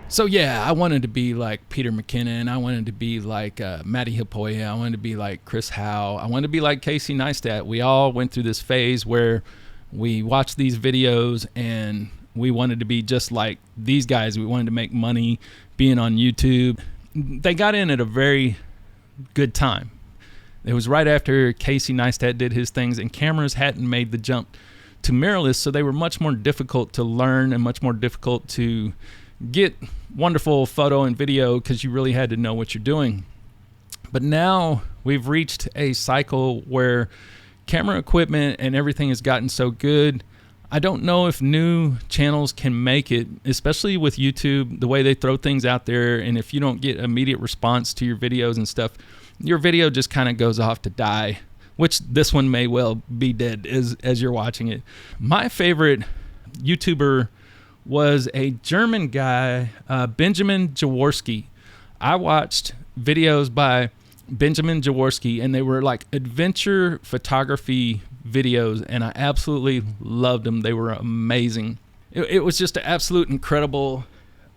So yeah, I wanted to be like Peter McKinnon. I wanted to be like Matti Haapoja. I wanted to be like Chris Howe. I wanted to be like Casey Neistat. We all went through this phase where we watched these videos and we wanted to be just like these guys. We wanted to make money being on YouTube. They got in at a very good time. It was right after Casey Neistat did his things, and cameras hadn't made the jump to mirrorless, so they were much more difficult to learn and much more difficult to get wonderful photo and video because you really had to know what you're doing. But now we've reached a cycle where camera equipment and everything has gotten so good. I don't know if new channels can make it, especially with YouTube, the way they throw things out there. And if you don't get immediate response to your videos and stuff, your video just kind of goes off to die, which this one may well be dead as you're watching it. My favorite YouTuber was a German guy, Benjamin Jaworskyj. I watched videos by Benjamin Jaworskyj, and they were like adventure photography videos, and I absolutely loved them. They were amazing. It was just an absolute incredible,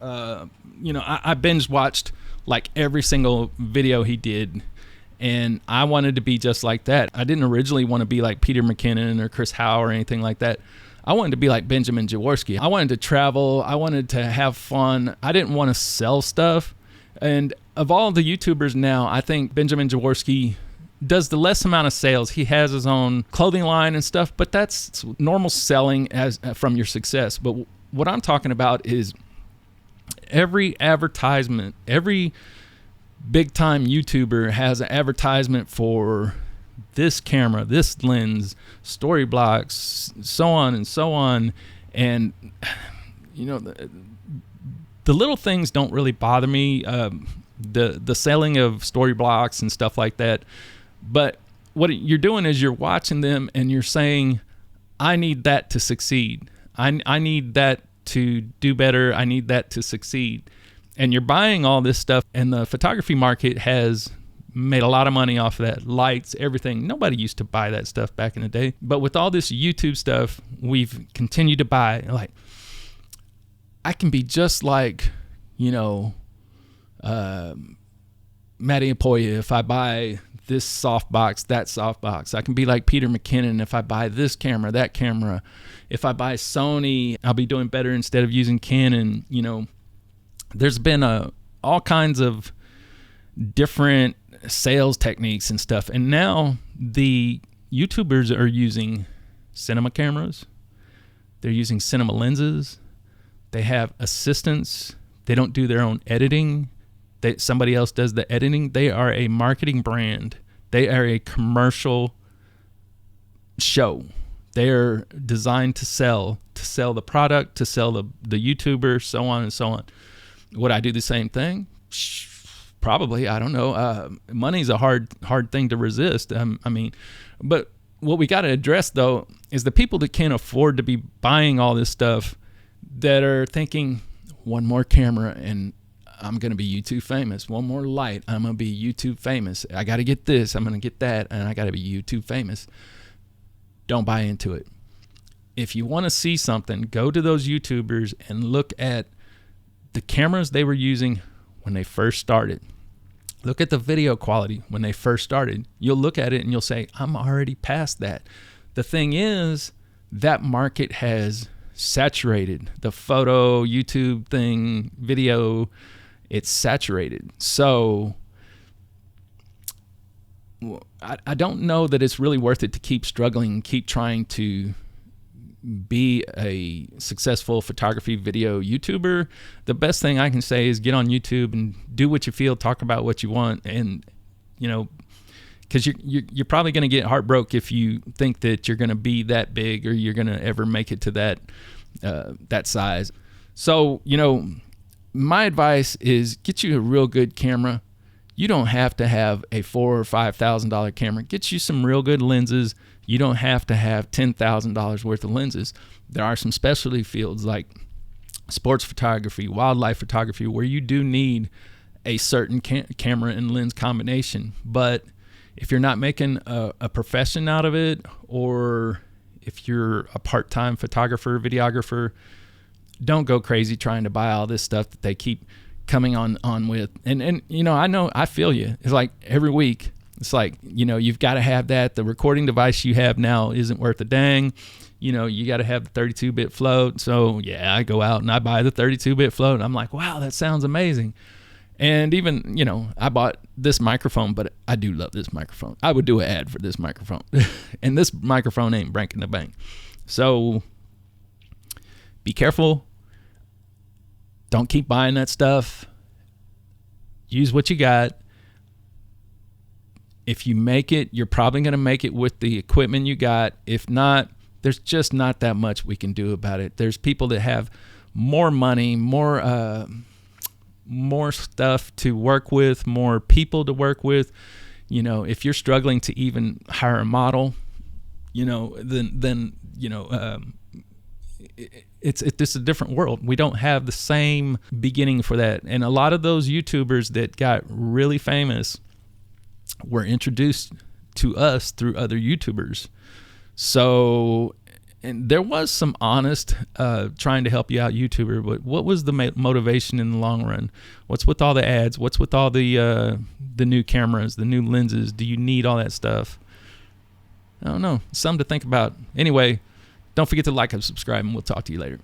I binge watched like every single video he did, and I wanted to be just like that. I didn't originally want to be like Peter McKinnon or Chris Howe or anything like that. I wanted to be like Benjamin Jaworskyj. I wanted to travel. I wanted to have fun. I didn't want to sell stuff. And of all the YouTubers now, I think Benjamin Jaworskyj does the less amount of sales. He has his own clothing line and stuff, but that's normal selling as from your success. But what I'm talking about is every advertisement, every big time YouTuber has an advertisement for this camera, this lens, story blocks, so on and so on. And the little things don't really bother me, the selling of story blocks and stuff like that. But what you're doing is you're watching them and you're saying, I need that to succeed. I need that to do better. I need that to succeed. And you're buying all this stuff, and the photography market has made a lot of money off of that. Lights, everything. Nobody used to buy that stuff back in the day. But with all this YouTube stuff, we've continued to buy. Like, I can be just like, Matti Haapoja if I buy this softbox, that softbox. I can be like Peter McKinnon if I buy this camera, that camera. If I buy Sony, I'll be doing better instead of using Canon. There's been all kinds of different sales techniques and stuff. And now the YouTubers are using cinema cameras. They're using cinema lenses. They have assistants. They don't do their own editing. Somebody else does the editing. They are a marketing brand. They are a commercial show. They are designed to sell the product, to sell the YouTuber, so on and so on. Would I do the same thing? Probably. I don't know. Money's a hard thing to resist. But what we got to address, though, is the people that can't afford to be buying all this stuff, that are thinking, one more camera and I'm going to be YouTube famous. One more light, I'm going to be YouTube famous. I got to get this, I'm going to get that, and I got to be YouTube famous. Don't buy into it. If you want to see something, go to those YouTubers and look at the cameras they were using when they first started. Look at the video quality when they first started. You'll look at it and you'll say, I'm already past that. The thing is, that market has saturated. The photo, YouTube thing, video, it's saturated. So I don't know that it's really worth it to keep struggling and keep trying to be a successful photography video YouTuber. The best thing I can say is get on YouTube and do what you feel, talk about what you want, and because you're probably going to get heartbroken if you think that you're going to be that big or you're going to ever make it to that size. So my advice is get you a real good camera. You don't have to have a $4,000 or $5,000 camera. Get you some real good lenses. You don't have to have $10,000 worth of lenses. There are some specialty fields like sports photography, wildlife photography, where you do need a certain camera and lens combination. But if you're not making a profession out of it, or if you're a part-time photographer, videographer, don't go crazy trying to buy all this stuff that they keep coming on with. And you know, I feel you. It's like every week, it's like, you know, you've got to have that. The recording device you have now isn't worth a dang. You know, you got to have the 32-bit float. So yeah, I go out and I buy the 32-bit float. And I'm like, wow, that sounds amazing. And even, you know, I bought this microphone, but I do love this microphone. I would do an ad for this microphone. And this microphone ain't breaking the bank. So be careful. Don't keep buying that stuff. Use what you got. If you make it, you're probably going to make it with the equipment you got. If not, there's just not that much we can do about it. There's people that have more money, more stuff to work with, more people to work with. You know, if you're struggling to even hire a model, you know, then you know, it's a different world. We don't have the same beginning for that. And a lot of those YouTubers that got really famous were introduced to us through other YouTubers. So, and there was some honest trying to help you out YouTuber, but what was the motivation in the long run? What's with all the ads? What's with all the new cameras, the new lenses? Do you need all that stuff? I don't know. Something to think about. Anyway, don't forget to like and subscribe, and we'll talk to you later.